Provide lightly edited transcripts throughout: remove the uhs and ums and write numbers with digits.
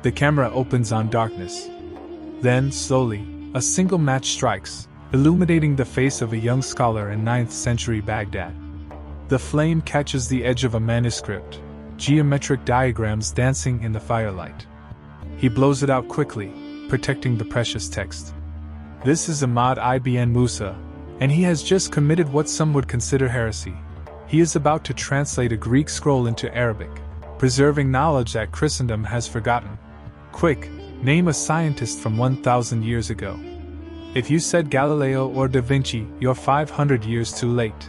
The camera opens on darkness. Then, slowly, a single match strikes, illuminating the face of a young scholar in 9th century Baghdad. The flame catches the edge of a manuscript, geometric diagrams dancing in the firelight. He blows it out quickly, protecting the precious text. This is Ahmad ibn Musa, and he has just committed what some would consider heresy. He is about to translate a Greek scroll into Arabic, preserving knowledge that Christendom has forgotten. Quick, name a scientist from 1,000 years ago. If you said Galileo or Da Vinci, you're 500 years too late.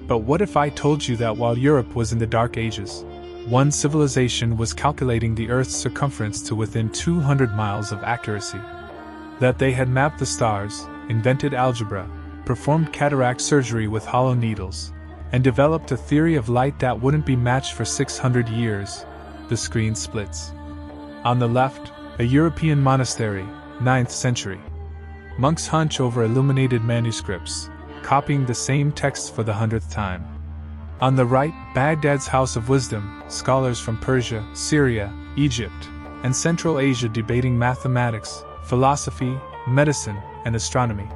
But what if I told you that while Europe was in the Dark Ages, one civilization was calculating the Earth's circumference to within 200 miles of accuracy? That they had mapped the stars, invented algebra, performed cataract surgery with hollow needles, and developed a theory of light that wouldn't be matched for 600 years. The screen splits. On the left, a European monastery, 9th century. Monks hunch over illuminated manuscripts, copying the same text for the 100th time. On the right, Baghdad's House of Wisdom, scholars from Persia, Syria, Egypt, and Central Asia debating mathematics, philosophy, medicine, and astronomy.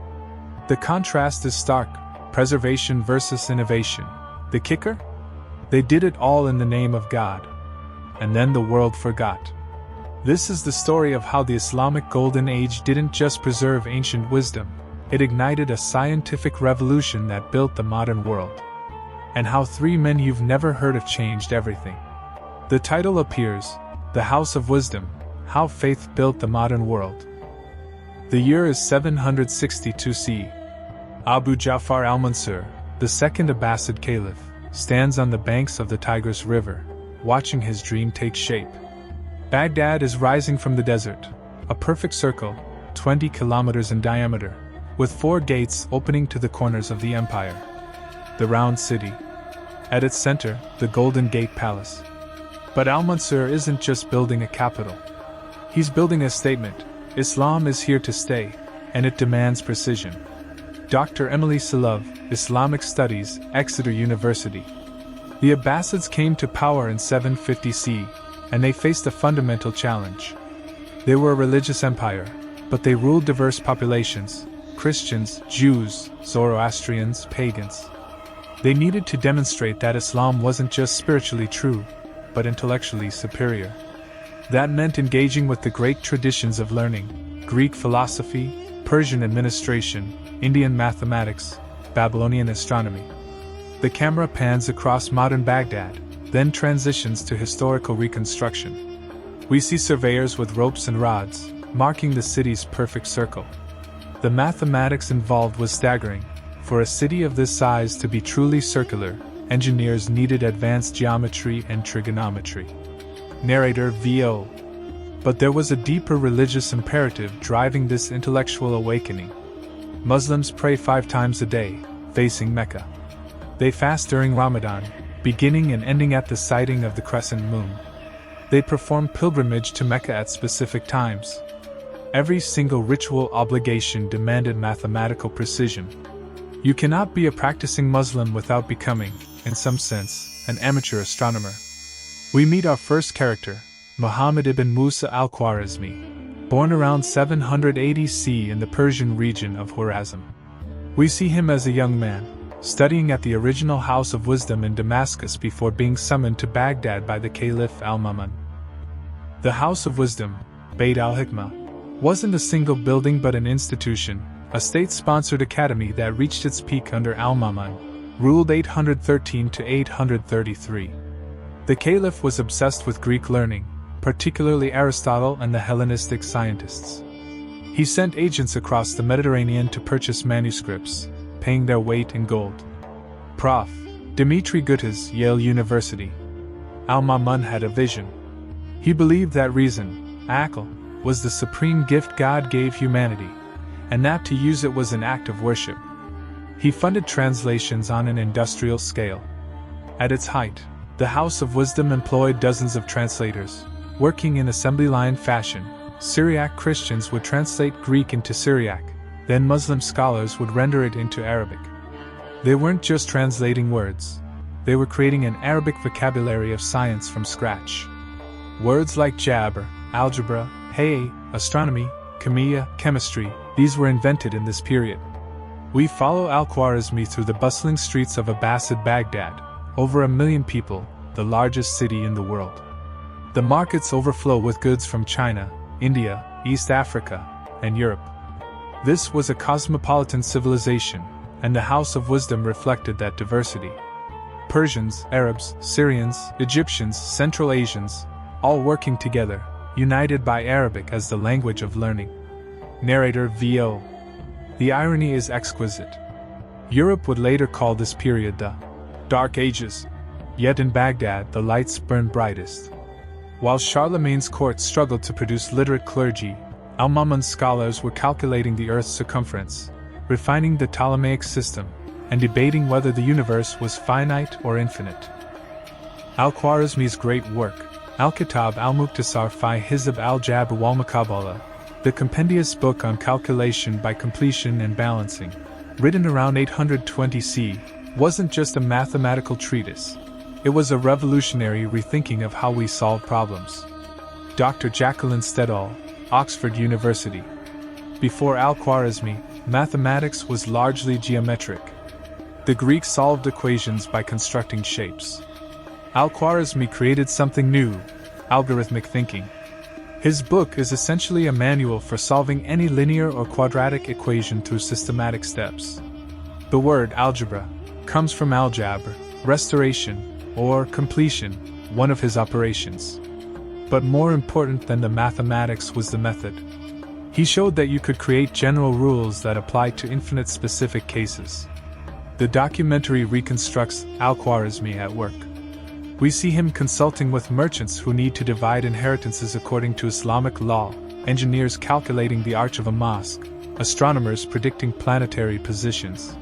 The contrast is stark, preservation versus innovation. The kicker? They did it all in the name of God. And then the world forgot. This is the story of how the Islamic Golden Age didn't just preserve ancient wisdom, it ignited a scientific revolution that built the modern world. And how 3 men you've never heard of changed everything. The title appears, The House of Wisdom, How Faith Built the Modern World. The year is 762 CE. Abu Ja'far al-Mansur, the second Abbasid caliph, stands on the banks of the Tigris River, watching his dream take shape. Baghdad is rising from the desert, a perfect circle, 20 kilometers in diameter, with 4 gates opening to the corners of the empire. The round city. At its center, the Golden Gate Palace. But al-Mansur isn't just building a capital. He's building a statement: Islam is here to stay, and it demands precision. Dr. Emily Salov, Islamic Studies, Exeter University. The Abbasids came to power in 750 CE, and they faced a fundamental challenge. They were a religious empire, but they ruled diverse populations: Christians, Jews, Zoroastrians, pagans. They needed to demonstrate that Islam wasn't just spiritually true, but intellectually superior. That meant engaging with the great traditions of learning: Greek philosophy, Persian administration, Indian mathematics, Babylonian astronomy. The camera pans across modern Baghdad, then transitions to historical reconstruction. We see surveyors with ropes and rods, marking the city's perfect circle. The mathematics involved was staggering. For a city of this size to be truly circular, engineers needed advanced geometry and trigonometry. Narrator VO. But there was a deeper religious imperative driving this intellectual awakening. Muslims pray 5 times a day, facing Mecca. They fast during Ramadan, beginning and ending at the sighting of the crescent moon. They perform pilgrimage to Mecca at specific times. Every single ritual obligation demanded mathematical precision. You cannot be a practicing Muslim without becoming, in some sense, an amateur astronomer. We meet our first character, Muhammad ibn Musa Al-Khwarizmi, born around 780 CE in the Persian region of Khwarizm. We see him as a young man, studying at the original House of Wisdom in Damascus before being summoned to Baghdad by the Caliph Al-Ma'mun. The House of Wisdom, Beit al-Hikmah, wasn't a single building but an institution, a state-sponsored academy that reached its peak under Al-Ma'mun, ruled 813 to 833. The Caliph was obsessed with Greek learning, particularly Aristotle and the Hellenistic scientists. He sent agents across the Mediterranean to purchase manuscripts, paying their weight in gold. Prof. Dmitry Guta's Yale University. Al-Ma'mun had a vision. He believed that reason, Aql, was the supreme gift God gave humanity, and that to use it was an act of worship. He funded translations on an industrial scale. At its height, the House of Wisdom employed dozens of translators, working in assembly line fashion. Syriac Christians would translate Greek into Syriac, then Muslim scholars would render it into Arabic. They weren't just translating words, they were creating an Arabic vocabulary of science from scratch. Words like jabr, algebra, astronomy, chemistry, these were invented in this period. We follow Al-Khwarizmi through the bustling streets of Abbasid Baghdad, over 1 million people, the largest city in the world. The markets overflow with goods from China, India, East Africa, and Europe. This was a cosmopolitan civilization, and the House of Wisdom reflected that diversity. Persians, Arabs, Syrians, Egyptians, Central Asians, all working together, united by Arabic as the language of learning. Narrator VO. The irony is exquisite. Europe would later call this period the Dark Ages. Yet in Baghdad the lights burned brightest. While Charlemagne's court struggled to produce literate clergy, Al-Mamun's scholars were calculating the Earth's circumference, refining the Ptolemaic system, and debating whether the universe was finite or infinite. Al-Khwarizmi's great work, Al-Kitab al-Mukhtasar fi Hizb al-Jabr wal-Muqabala, the compendious book on calculation by completion and balancing, written around 820 CE, wasn't just a mathematical treatise. It was a revolutionary rethinking of how we solve problems. Dr. Jacqueline Stedall, Oxford University. Before Al-Khwarizmi, mathematics was largely geometric. The Greeks solved equations by constructing shapes. Al-Khwarizmi created something new, algorithmic thinking. His book is essentially a manual for solving any linear or quadratic equation through systematic steps. The word algebra comes from al-jabr, restoration, or completion, one of his operations. But more important than the mathematics was the method. He showed that you could create general rules that applied to infinite specific cases. The documentary reconstructs Al-Khwarizmi at work. We see him consulting with merchants who need to divide inheritances according to Islamic law, engineers calculating the arch of a mosque, astronomers predicting planetary positions.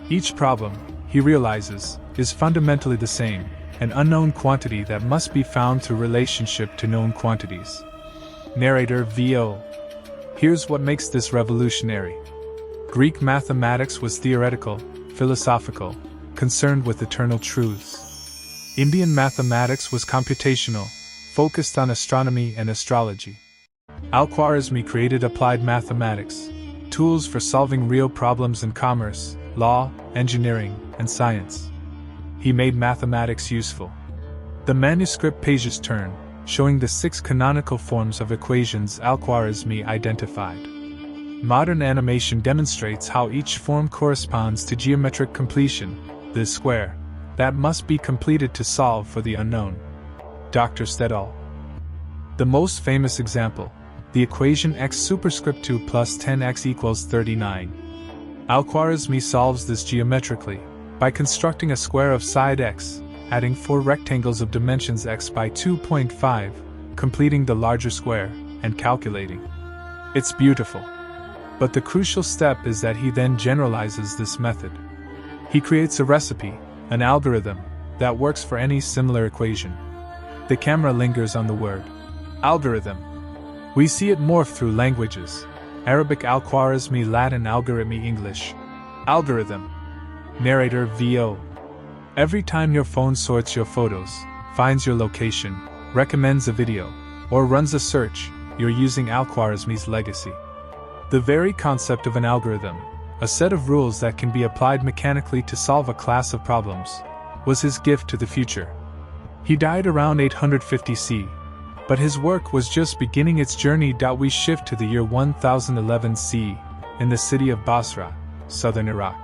Each problem, he realizes, is fundamentally the same, an unknown quantity that must be found through relationship to known quantities. Narrator VO. Here's what makes this revolutionary. Greek mathematics was theoretical, philosophical, concerned with eternal truths. Indian mathematics was computational, focused on astronomy and astrology. Al-Khwarizmi created applied mathematics, tools for solving real problems in commerce, law, engineering, and science. He made mathematics useful. The manuscript pages turn, showing the 6 canonical forms of equations Al-Khwarizmi identified. Modern animation demonstrates how each form corresponds to geometric completion, the square, that must be completed to solve for the unknown. Dr. Stedall. The most famous example, the equation x superscript 2 plus 10x equals 39. Al-Khwarizmi solves this geometrically, by constructing a square of side x, adding 4 rectangles of dimensions x by 2.5, completing the larger square, and calculating. It's beautiful. But the crucial step is that he then generalizes this method. He creates a recipe, an algorithm, that works for any similar equation. The camera lingers on the word algorithm. We see it morph through languages: Arabic Al-Khwarizmi, Latin algorithmi, English algorithm. Narrator VO. Every time your phone sorts your photos, finds your location, recommends a video, or runs a search, you're using Al-Khwarizmi's legacy. The very concept of an algorithm, a set of rules that can be applied mechanically to solve a class of problems, was his gift to the future. He died around 850 CE, but his work was just beginning its journey. We shift to the year 1011 CE, in the city of Basra, southern Iraq.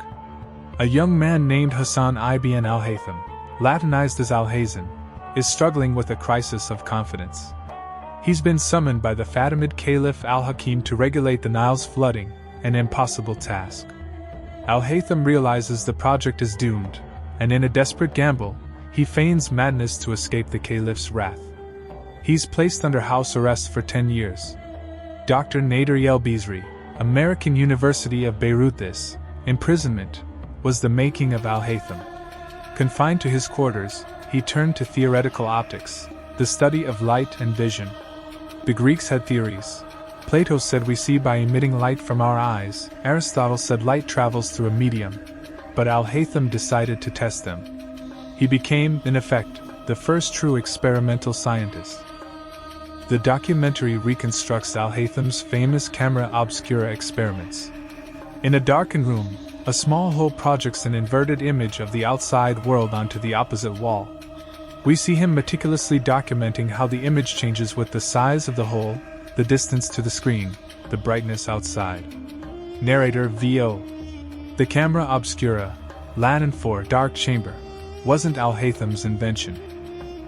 A young man named Hassan ibn Al-Haytham, Latinized as Al-Haytham, is struggling with a crisis of confidence. He's been summoned by the Fatimid Caliph Al-Hakim to regulate the Nile's flooding, an impossible task. Al-Haytham realizes the project is doomed, and in a desperate gamble, he feigns madness to escape the Caliph's wrath. He's placed under house arrest for 10 years. Dr. Nader Yelbizri, American University of Beirut. This imprisonment was the making of Al-Haytham. Confined to his quarters, he turned to theoretical optics, the study of light and vision. The Greeks had theories. Plato said we see by emitting light from our eyes. Aristotle said light travels through a medium. But Al-Haytham decided to test them. He became, in effect, the first true experimental scientist. The documentary reconstructs Al-Haytham's famous camera obscura experiments. In a darkened room, a small hole projects an inverted image of the outside world onto the opposite wall. We see him meticulously documenting how the image changes with the size of the hole, the distance to the screen, the brightness outside. Narrator VO. The camera obscura, Latin for dark chamber, wasn't Al-Haytham's invention.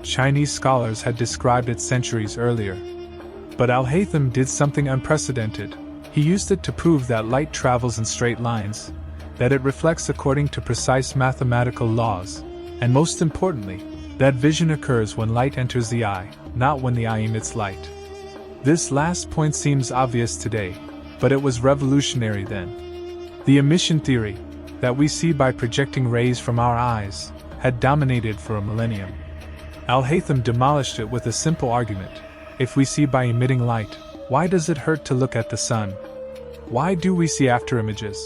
Chinese scholars had described it centuries earlier. But Al-Haytham did something unprecedented. He used it to prove that light travels in straight lines, that it reflects according to precise mathematical laws, and most importantly, that vision occurs when light enters the eye, not when the eye emits light. This last point seems obvious today, but it was revolutionary then. The emission theory, that we see by projecting rays from our eyes, had dominated for a millennium. Al-Haytham demolished it with a simple argument. If we see by emitting light, why does it hurt to look at the sun? Why do we see afterimages?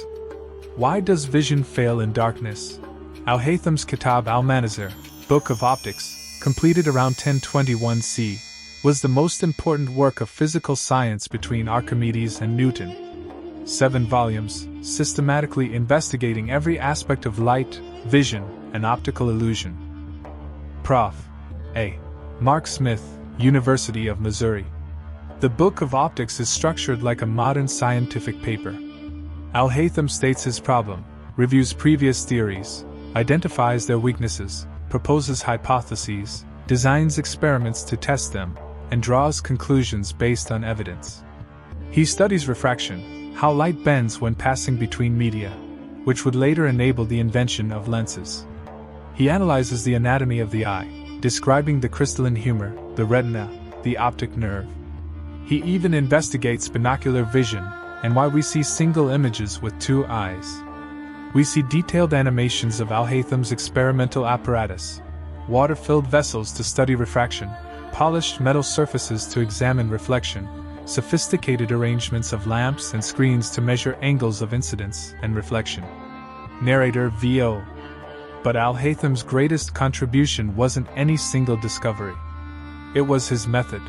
Why does vision fail in darkness? Al-Haytham's Kitab al-Mansur, Book of Optics, completed around 1021 CE, was the most important work of physical science between Archimedes and Newton. 7 volumes, systematically investigating every aspect of light, vision, and optical illusion. Prof. A. Mark Smith, University of Missouri. The Book of Optics is structured like a modern scientific paper. Al-Haytham states his problem, reviews previous theories, identifies their weaknesses, proposes hypotheses, designs experiments to test them, and draws conclusions based on evidence. He studies refraction, how light bends when passing between media, which would later enable the invention of lenses. He analyzes the anatomy of the eye, describing the crystalline humor, the retina, the optic nerve. He even investigates binocular vision and why we see single images with 2 eyes. We see detailed animations of Al-Haytham's experimental apparatus, water-filled vessels to study refraction, polished metal surfaces to examine reflection, sophisticated arrangements of lamps and screens to measure angles of incidence and reflection. Narrator VO. But Al-Haytham's greatest contribution wasn't any single discovery. It was his method.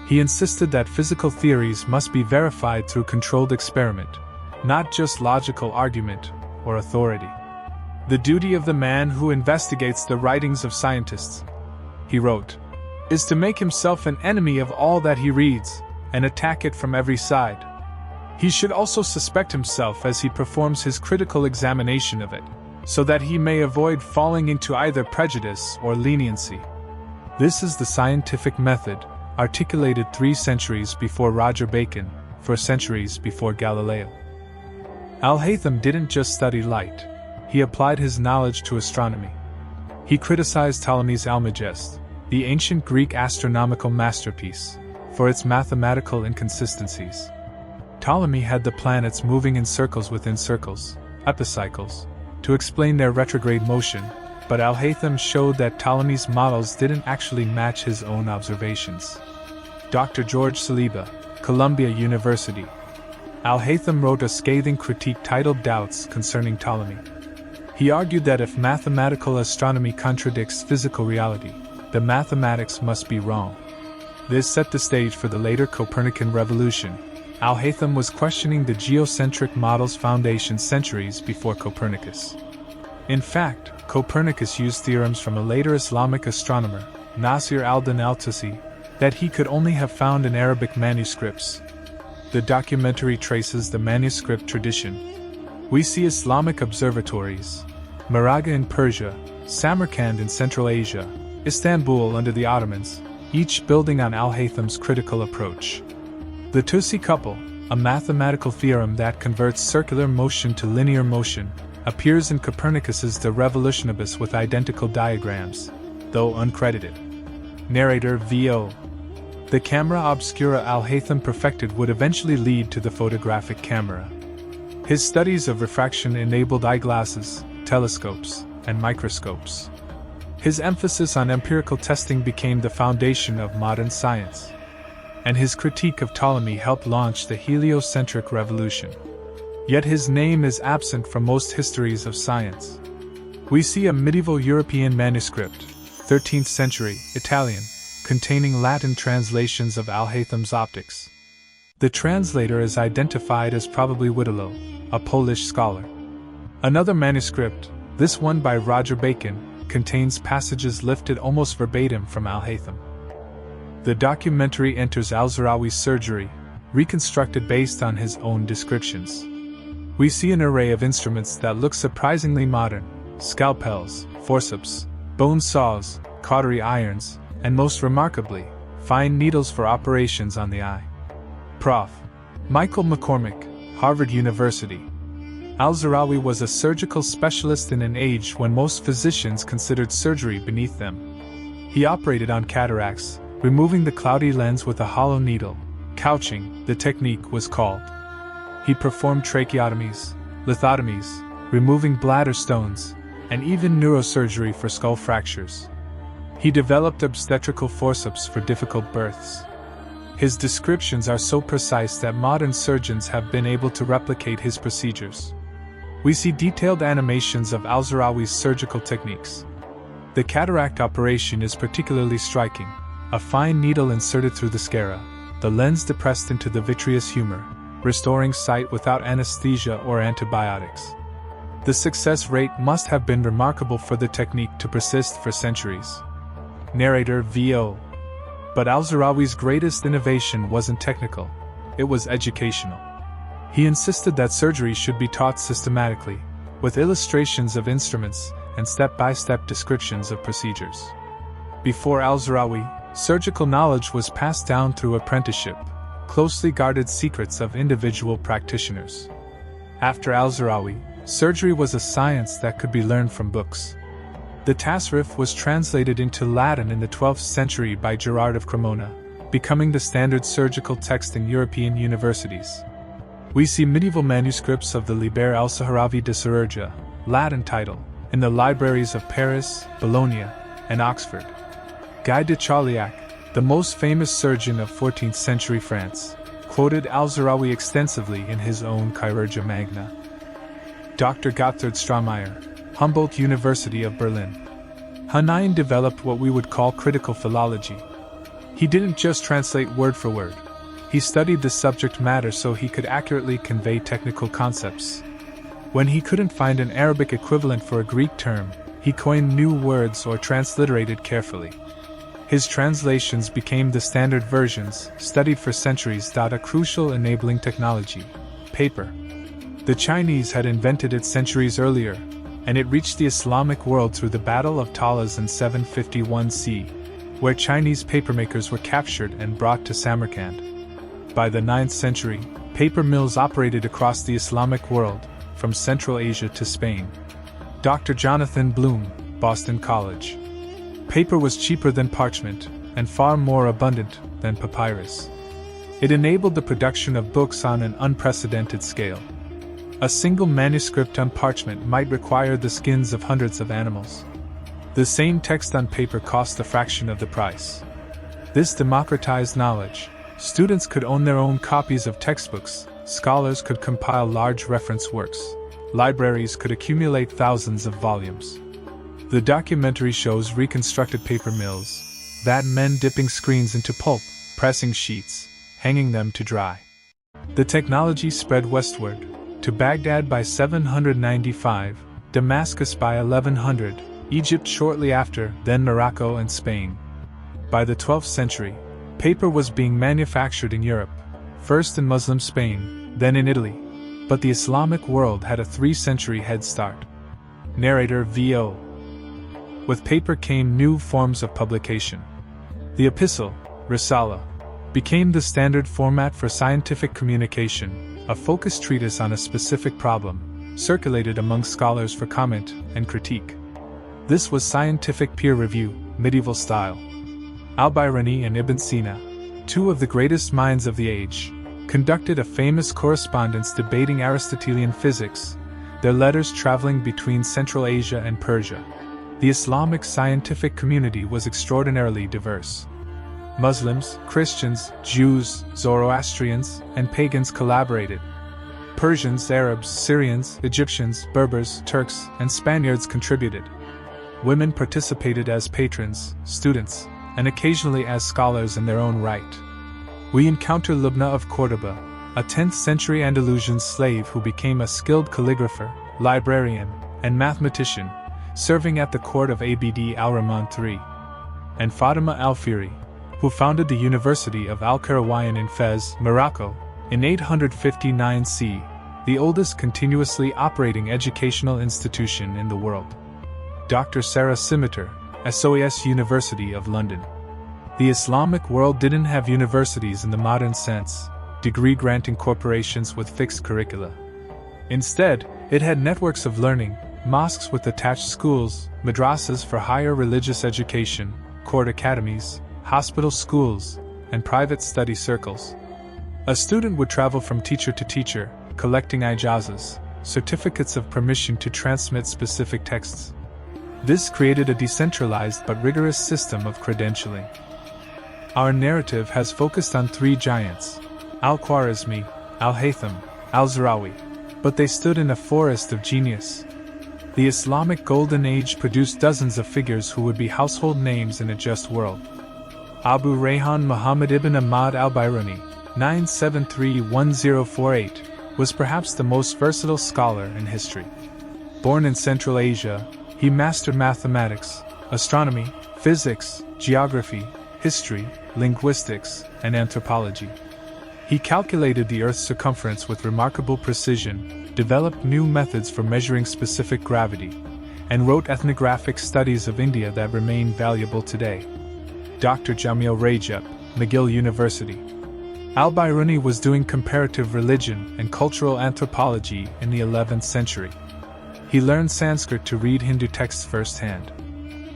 He insisted that physical theories must be verified through controlled experiment, not just logical argument or authority. The duty of the man who investigates the writings of scientists, he wrote, is to make himself an enemy of all that he reads, and attack it from every side. He should also suspect himself as he performs his critical examination of it, so that he may avoid falling into either prejudice or leniency. This is the scientific method, articulated 3 centuries before Roger Bacon, 4 centuries before Galileo. Al-Haytham didn't just study light, he applied his knowledge to astronomy. He criticized Ptolemy's Almagest, the ancient Greek astronomical masterpiece, for its mathematical inconsistencies. Ptolemy had the planets moving in circles within circles, epicycles, to explain their retrograde motion, but Al-Haytham showed that Ptolemy's models didn't actually match his own observations. Dr. George Saliba, Columbia University. Al-Haytham wrote a scathing critique titled Doubts Concerning Ptolemy. He argued that if mathematical astronomy contradicts physical reality, the mathematics must be wrong. This set the stage for the later Copernican revolution. Al-Haytham was questioning the geocentric model's foundation centuries before Copernicus. In fact, Copernicus used theorems from a later Islamic astronomer, Nasir al-Din al-Tusi, that he could only have found in Arabic manuscripts. The documentary traces the manuscript tradition. We see Islamic observatories, Maraga in Persia, Samarkand in Central Asia, Istanbul under the Ottomans, each building on Al-Haytham's critical approach. The Tusi couple, a mathematical theorem that converts circular motion to linear motion, appears in Copernicus's De Revolutionibus with identical diagrams, though uncredited. Narrator VO. The camera obscura Al-Haytham perfected would eventually lead to the photographic camera. His studies of refraction enabled eyeglasses, telescopes, and microscopes. His emphasis on empirical testing became the foundation of modern science. And his critique of Ptolemy helped launch the heliocentric revolution. Yet his name is absent from most histories of science. We see a medieval European manuscript, 13th century, Italian, containing Latin translations of Al-Haytham's Optics. The translator is identified as probably Wittelo, a Polish scholar. Another manuscript, this one by Roger Bacon, contains passages lifted almost verbatim from Al-Haytham. The documentary enters Al-Zahrawi's surgery, reconstructed based on his own descriptions. We see an array of instruments that look surprisingly modern: scalpels, forceps, bone saws, cautery irons, and most remarkably, fine needles for operations on the eye. Prof. Michael McCormick, Harvard University. Al-Zahrawi was a surgical specialist in an age when most physicians considered surgery beneath them. He operated on cataracts, removing the cloudy lens with a hollow needle. Couching, the technique was called. He performed tracheotomies, lithotomies, removing bladder stones, and even neurosurgery for skull fractures. He developed obstetrical forceps for difficult births. His descriptions are so precise that modern surgeons have been able to replicate his procedures. We see detailed animations of Al-Zahrawi's surgical techniques. The cataract operation is particularly striking: a fine needle inserted through the sclera, the lens depressed into the vitreous humor, restoring sight without anesthesia or antibiotics. The success rate must have been remarkable for the technique to persist for centuries. Narrator V.O. But Al-Zahrawi's greatest innovation wasn't technical, it was educational. He insisted that surgery should be taught systematically, with illustrations of instruments and step-by-step descriptions of procedures. Before Al-Zahrawi, surgical knowledge was passed down through apprenticeship, closely guarded secrets of individual practitioners. After Al-Zahrawi, surgery was a science that could be learned from books. The Tasrif was translated into Latin in the 12th century by Gerard of Cremona, becoming the standard surgical text in European universities. We see medieval manuscripts of the Liber al-Sahrawi de Chirurgia, Latin title, in the libraries of Paris, Bologna, and Oxford. Guy de Chauliac, the most famous surgeon of 14th century France, quoted Al-Zahrawi extensively in his own Chirurgia Magna. Dr. Gotthard Strameyer, Humboldt University of Berlin. Hunayn developed what we would call critical philology. He didn't just translate word for word. He studied the subject matter so he could accurately convey technical concepts. When he couldn't find an Arabic equivalent for a Greek term, he coined new words or transliterated carefully. His translations became the standard versions, studied for centuries. A crucial enabling technology: paper. The Chinese had invented it centuries earlier, and it reached the Islamic world through the Battle of Talas in 751 CE, where Chinese papermakers were captured and brought to Samarkand. By the 9th century, paper mills operated across the Islamic world, from Central Asia to Spain. Dr. Jonathan Bloom, Boston College. Paper was cheaper than parchment, and far more abundant than papyrus. It enabled the production of books on an unprecedented scale. A single manuscript on parchment might require the skins of hundreds of animals. The same text on paper cost a fraction of the price. This democratized knowledge. Students could own their own copies of textbooks, scholars could compile large reference works, libraries could accumulate thousands of volumes. The documentary shows reconstructed paper mills, that men dipping screens into pulp, pressing sheets, hanging them to dry. The technology spread westward, to Baghdad by 795, Damascus by 1100, Egypt shortly after, then Morocco and Spain. By the 12th century, paper was being manufactured in Europe, first in Muslim Spain, then in Italy, but the Islamic world had a 3-century head start. Narrator V.O. With paper came new forms of publication. The epistle, Risala, became the standard format for scientific communication, a focused treatise on a specific problem, circulated among scholars for comment and critique. This was scientific peer review, medieval style. Al-Biruni and Ibn Sina, two of the greatest minds of the age, conducted a famous correspondence debating Aristotelian physics, their letters traveling between Central Asia and Persia. The Islamic scientific community was extraordinarily diverse. Muslims, Christians, Jews, Zoroastrians, and pagans collaborated. Persians, Arabs, Syrians, Egyptians, Berbers, Turks, and Spaniards contributed. Women participated as patrons, students, and occasionally as scholars in their own right. We encounter Lubna of Córdoba, a 10th century Andalusian slave who became a skilled calligrapher, librarian, and mathematician, serving at the court of Abd al-Rahman III, and Fatima al-Fihri, who founded the University of Al-Qarawiyyin in Fez, Morocco, in 859 CE, the oldest continuously operating educational institution in the world. Dr. Sarah Scimitar, SOAS University of London. The Islamic world didn't have universities in the modern sense, degree-granting corporations with fixed curricula. Instead, it had networks of learning, mosques with attached schools, madrasas for higher religious education, court academies, hospital schools, and private study circles. A student would travel from teacher to teacher, collecting ijazas, certificates of permission to transmit specific texts. This created a decentralized but rigorous system of credentialing. Our narrative has focused on three giants, Al-Khwarizmi, Al-Haytham, Al-Zahrawi, but they stood in a forest of genius. The Islamic Golden Age produced dozens of figures who would be household names in a just world. Abu Rayhan Muhammad ibn Ahmad al-Biruni, 973-1048, was perhaps the most versatile scholar in history. Born in Central Asia, he mastered mathematics, astronomy, physics, geography, history, linguistics, and anthropology. He calculated the Earth's circumference with remarkable precision, developed new methods for measuring specific gravity, and wrote ethnographic studies of India that remain valuable today. Dr. Jamil Rajab, McGill University. Al-Biruni was doing comparative religion and cultural anthropology in the 11th century. He learned Sanskrit to read Hindu texts firsthand.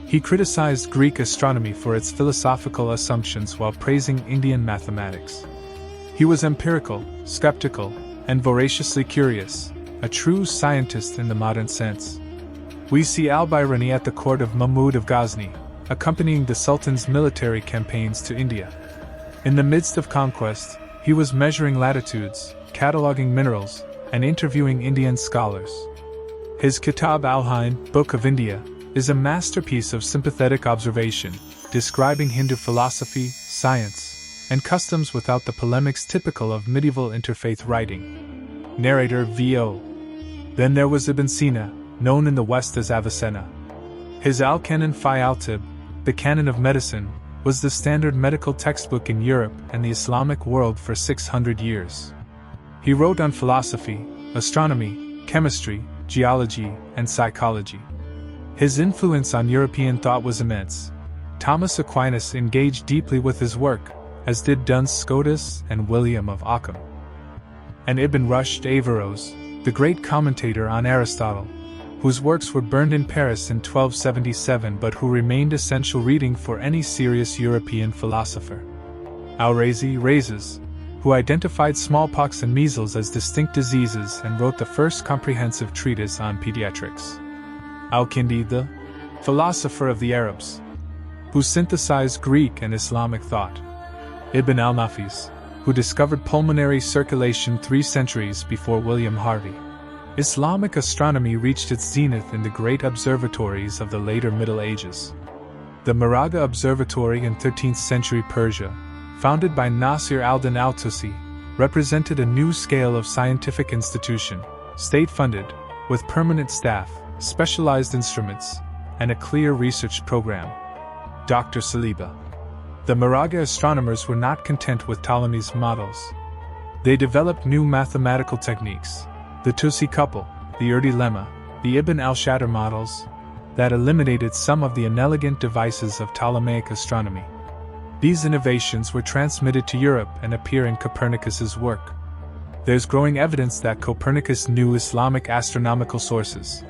He criticized Greek astronomy for its philosophical assumptions while praising Indian mathematics. He was empirical, skeptical, and voraciously curious, a true scientist in the modern sense. We see Al-Biruni at the court of Mahmud of Ghazni, accompanying the Sultan's military campaigns to India. In the midst of conquest, he was measuring latitudes, cataloging minerals, and interviewing Indian scholars. His Kitab al-Hind, Book of India, is a masterpiece of sympathetic observation, describing Hindu philosophy, science, and customs without the polemics typical of medieval interfaith writing. Narrator V.O. Then there was Ibn Sina, known in the West as Avicenna. His Al-Canon fi al-Tib, the Canon of Medicine, was the standard medical textbook in Europe and the Islamic world for 600 years. He wrote on philosophy, astronomy, chemistry, geology, and psychology. His influence on European thought was immense. Thomas Aquinas engaged deeply with his work, as did Duns Scotus and William of Ockham. And Ibn Rushd Averroes, the great commentator on Aristotle, whose works were burned in Paris in 1277 but who remained essential reading for any serious European philosopher. Al-Razi, who identified smallpox and measles as distinct diseases and wrote the first comprehensive treatise on pediatrics. Al-Kindi, the philosopher of the Arabs, who synthesized Greek and Islamic thought. Ibn al-Nafis, who discovered pulmonary circulation 3 centuries before William Harvey. Islamic astronomy reached its zenith in the great observatories of the later Middle Ages. The Maraga Observatory in 13th century Persia, founded by Nasir al-Din al-Tusi, represented a new scale of scientific institution, state-funded, with permanent staff, specialized instruments, and a clear research program. Dr. Saliba. The Maraga astronomers were not content with Ptolemy's models. They developed new mathematical techniques, the Tusi couple, the Urdi lemma, the Ibn al-Shatter models, that eliminated some of the inelegant devices of Ptolemaic astronomy. These innovations were transmitted to Europe and appear in Copernicus's work. There's growing evidence that Copernicus knew Islamic astronomical sources,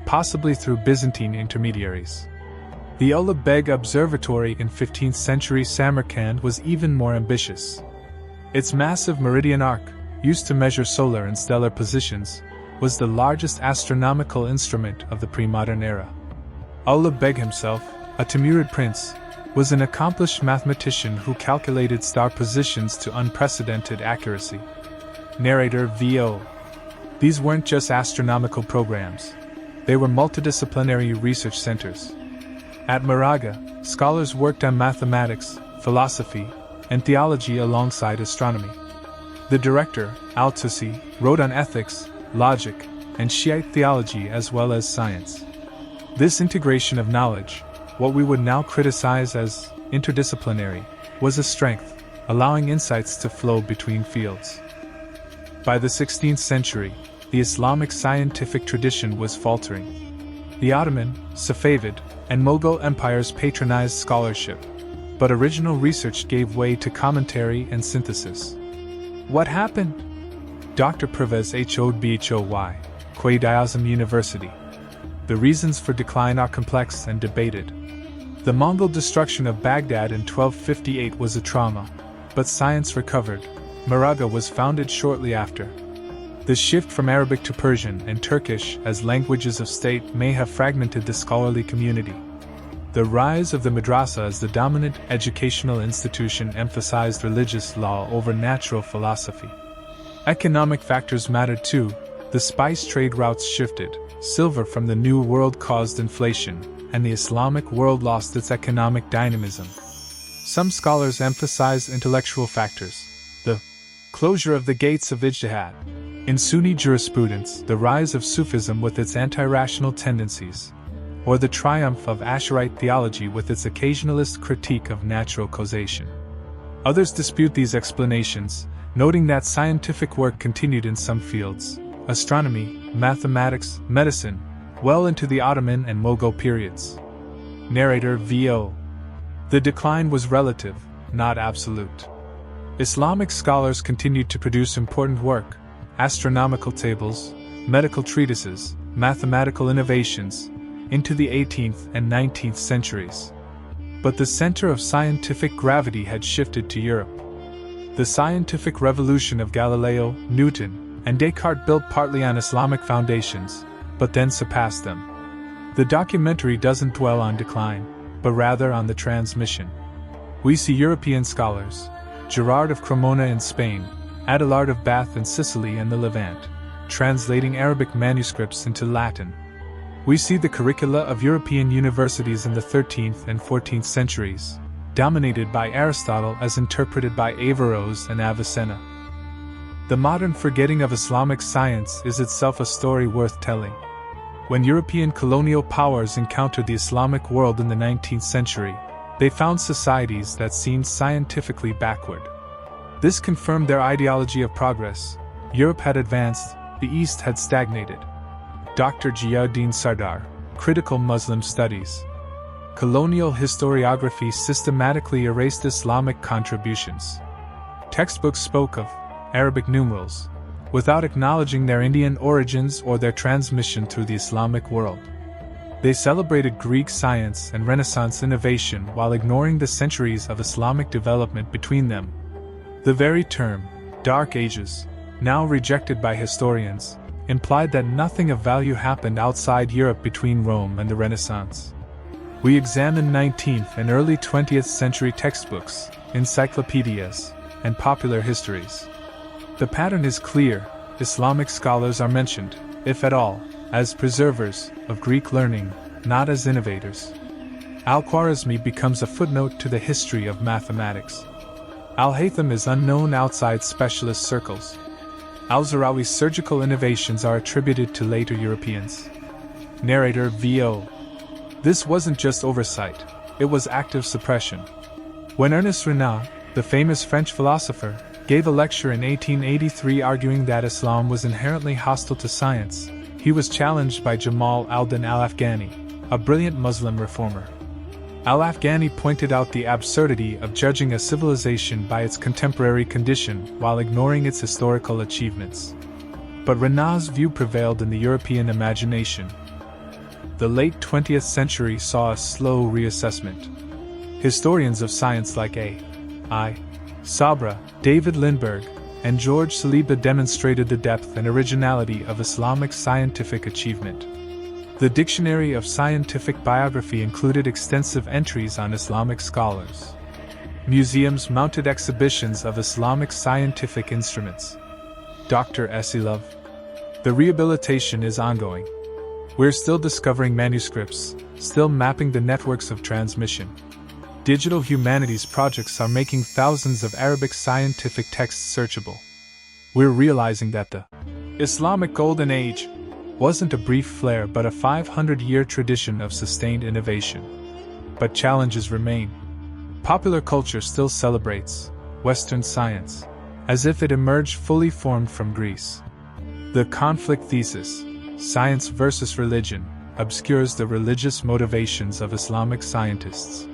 possibly through Byzantine intermediaries. The Ulugh Beg Observatory in 15th century Samarkand was even more ambitious. Its massive meridian arc, used to measure solar and stellar positions, was the largest astronomical instrument of the pre-modern era. Ulugh Beg himself, a Timurid prince, was an accomplished mathematician who calculated star positions to unprecedented accuracy. Narrator V.O. These weren't just astronomical programs. They were multidisciplinary research centers. At Moraga, scholars worked on mathematics, philosophy, and theology alongside astronomy. The director, Al-Tusi, wrote on ethics, logic, and Shiite theology as well as science. This integration of knowledge, what we would now criticize as interdisciplinary, was a strength, allowing insights to flow between fields. By the 16th century, the Islamic scientific tradition was faltering. The Ottoman, Safavid, and Mughal empires patronized scholarship, but original research gave way to commentary and synthesis. What happened? Dr. Pervez Hodbhoy, Quaid-i-Azam University. The reasons for decline are complex and debated. The Mongol destruction of Baghdad in 1258 was a trauma, but science recovered. Moraga was founded shortly after. The shift from Arabic to Persian and Turkish as languages of state may have fragmented the scholarly community. The rise of the madrasa as the dominant educational institution emphasized religious law over natural philosophy. Economic factors mattered too. The spice trade routes shifted, silver from the New World caused inflation, and the Islamic world lost its economic dynamism. Some scholars emphasize intellectual factors, the closure of the gates of ijtihad. In Sunni jurisprudence, the rise of Sufism with its anti-rational tendencies, or the triumph of Asharite theology with its occasionalist critique of natural causation. Others dispute these explanations, noting that scientific work continued in some fields, astronomy, mathematics, medicine, well into the Ottoman and Mughal periods. Narrator VO. The decline was relative, not absolute. Islamic scholars continued to produce important work, astronomical tables, medical treatises, mathematical innovations, into the 18th and 19th centuries. But the center of scientific gravity had shifted to Europe. The scientific revolution of Galileo, Newton, and Descartes built partly on Islamic foundations, but then surpassed them. The documentary doesn't dwell on decline, but rather on the transmission. We see European scholars, Gerard of Cremona in Spain, Adelard of Bath in Sicily and the Levant, translating Arabic manuscripts into Latin. We see the curricula of European universities in the 13th and 14th centuries, dominated by Aristotle as interpreted by Averroes and Avicenna. The modern forgetting of Islamic science is itself a story worth telling. When European colonial powers encountered the Islamic world in the 19th century, they found societies that seemed scientifically backward. This confirmed their ideology of progress. Europe had advanced, the East had stagnated. Dr. Ziauddin Sardar, Critical Muslim Studies. Colonial historiography systematically erased Islamic contributions. Textbooks spoke of Arabic numerals, without acknowledging their Indian origins or their transmission through the Islamic world. They celebrated Greek science and Renaissance innovation while ignoring the centuries of Islamic development between them. The very term, Dark Ages, now rejected by historians, implied that nothing of value happened outside Europe between Rome and the Renaissance. We examine 19th and early 20th century textbooks, encyclopedias, and popular histories. The pattern is clear. Islamic scholars are mentioned, if at all, as preservers of Greek learning, not as innovators. Al-Khwarizmi becomes a footnote to the history of mathematics. Al-Haytham is unknown outside specialist circles. Al-Zahrawi's surgical innovations are attributed to later Europeans. Narrator VO. This wasn't just oversight, it was active suppression. When Ernest Renan, the famous French philosopher, gave a lecture in 1883 arguing that Islam was inherently hostile to science, he was challenged by Jamal al-Din al-Afghani, a brilliant Muslim reformer. Al-Afghani pointed out the absurdity of judging a civilization by its contemporary condition while ignoring its historical achievements. But Renan's view prevailed in the European imagination. The late 20th century saw a slow reassessment. Historians of science like A.I. Sabra, David Lindbergh, and George Saliba demonstrated the depth and originality of Islamic scientific achievement. The Dictionary of Scientific Biography included extensive entries on Islamic scholars. Museums mounted exhibitions of Islamic scientific instruments. Dr. Esilov. The rehabilitation is ongoing. We're still discovering manuscripts, still mapping the networks of transmission. Digital humanities projects are making thousands of Arabic scientific texts searchable. We're realizing that the Islamic Golden Age wasn't a brief flare but a 500-year tradition of sustained innovation. But challenges remain. Popular culture still celebrates Western science as if it emerged fully formed from Greece. The conflict thesis, science versus religion, obscures the religious motivations of Islamic scientists.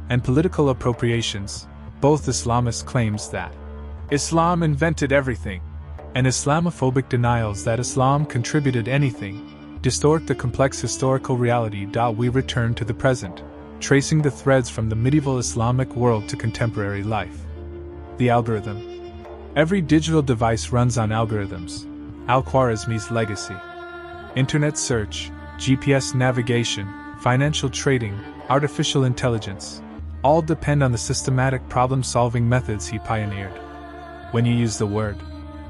And political appropriations, both Islamist claims that Islam invented everything, and Islamophobic denials that Islam contributed anything, distort the complex historical reality. We return to the present, tracing the threads from the medieval Islamic world to contemporary life. The algorithm. Every digital device runs on algorithms. Al-Khwarizmi's legacy. Internet search, GPS navigation, financial trading, artificial intelligence, all depend on the systematic problem-solving methods he pioneered. When you use the word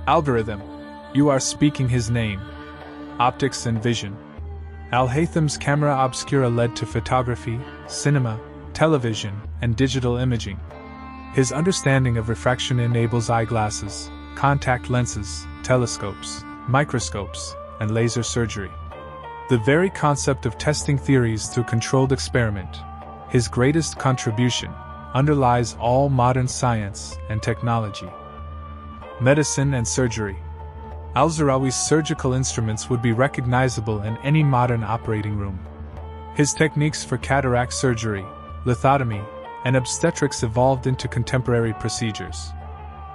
algorithm, you are speaking his name. Optics and vision. Al-Haytham's camera obscura led to photography, cinema, television, and digital imaging. His understanding of refraction enables eyeglasses, contact lenses, telescopes, microscopes, and laser surgery. The very concept of testing theories through controlled experiment, his greatest contribution, underlies all modern science and technology. Medicine and surgery. Al-Zahrawi's surgical instruments would be recognizable in any modern operating room. His techniques for cataract surgery, lithotomy, and obstetrics evolved into contemporary procedures.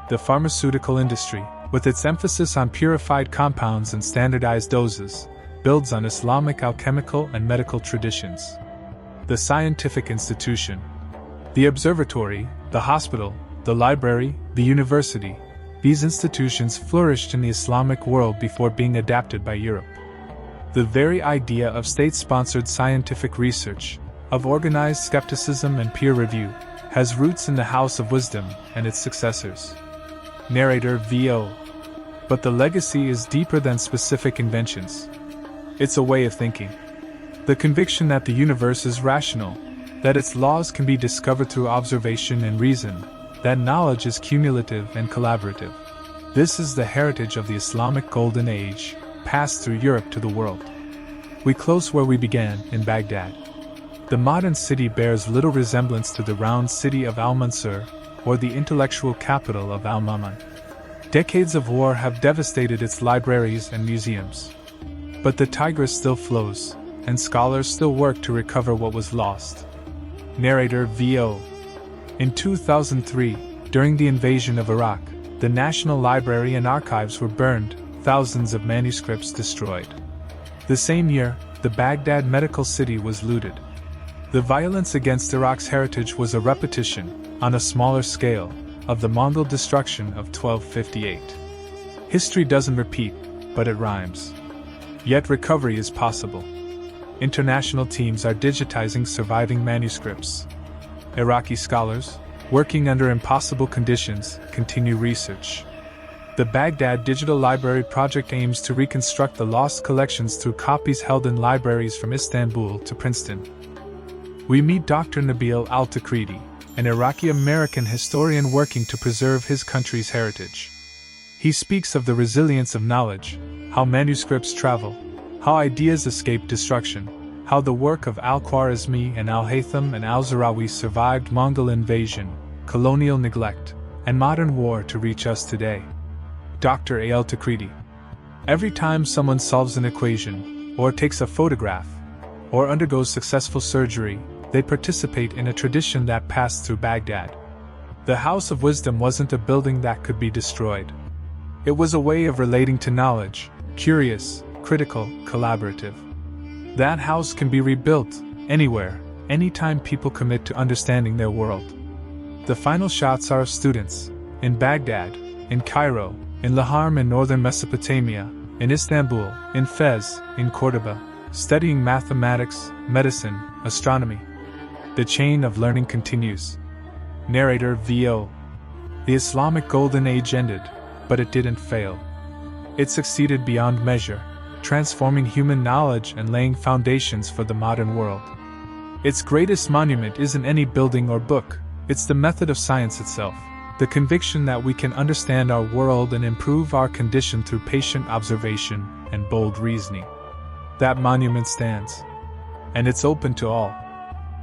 The pharmaceutical industry, with its emphasis on purified compounds and standardized doses, builds on Islamic alchemical and medical traditions. The scientific institution. The observatory, the hospital, the library, the university. These institutions flourished in the Islamic world before being adapted by Europe. The very idea of state-sponsored scientific research, of organized skepticism and peer review, has roots in the House of Wisdom and its successors. Narrator VO. But the legacy is deeper than specific inventions. It's a way of thinking. The conviction that the universe is rational, that its laws can be discovered through observation and reason, that knowledge is cumulative and collaborative. This is the heritage of the Islamic Golden Age, passed through Europe to the world. We close where we began, in Baghdad. The modern city bears little resemblance to the round city of Al-Mansur, or the intellectual capital of Al-Mamun. Decades of war have devastated its libraries and museums. But the Tigris still flows, and scholars still work to recover what was lost. Narrator VO. In 2003, during the invasion of Iraq, the National Library and Archives were burned, thousands of manuscripts destroyed. The same year, the Baghdad medical city was looted. The violence against Iraq's heritage was a repetition, on a smaller scale, of the Mongol destruction of 1258. History doesn't repeat, but it rhymes. Yet recovery is possible. International teams are digitizing surviving manuscripts. Iraqi scholars, working under impossible conditions, continue research. The Baghdad Digital Library project aims to reconstruct the lost collections through copies held in libraries from Istanbul to Princeton. We meet Dr. Nabil Al-Takriti, an Iraqi-American historian working to preserve his country's heritage. He speaks of the resilience of knowledge, how manuscripts travel, how ideas escape destruction, how the work of Al-Khwarizmi and Al-Haytham and Al-Zahrawi survived Mongol invasion, colonial neglect, and modern war to reach us today. Dr. Al-Takriti. Every time someone solves an equation, or takes a photograph, or undergoes successful surgery, they participate in a tradition that passed through Baghdad. The House of Wisdom wasn't a building that could be destroyed. It was a way of relating to knowledge, curious, critical, collaborative. That house can be rebuilt, anywhere, anytime people commit to understanding their world. The final shots are of students, in Baghdad, in Cairo, in Laham in northern Mesopotamia, in Istanbul, in Fez, in Cordoba, studying mathematics, medicine, astronomy. The chain of learning continues. Narrator VO. The Islamic Golden Age ended, but it didn't fail. It succeeded beyond measure, transforming human knowledge and laying foundations for the modern world. Its greatest monument isn't any building or book, it's the method of science itself, the conviction that we can understand our world and improve our condition through patient observation and bold reasoning. That monument stands. And it's open to all.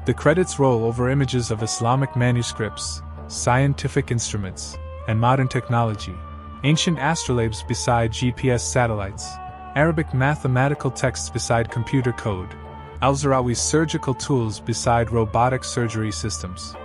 The credits roll over images of Islamic manuscripts, scientific instruments, and modern technology, ancient astrolabes beside GPS satellites, Arabic mathematical texts beside computer code, Al-Zahrawi's surgical tools beside robotic surgery systems.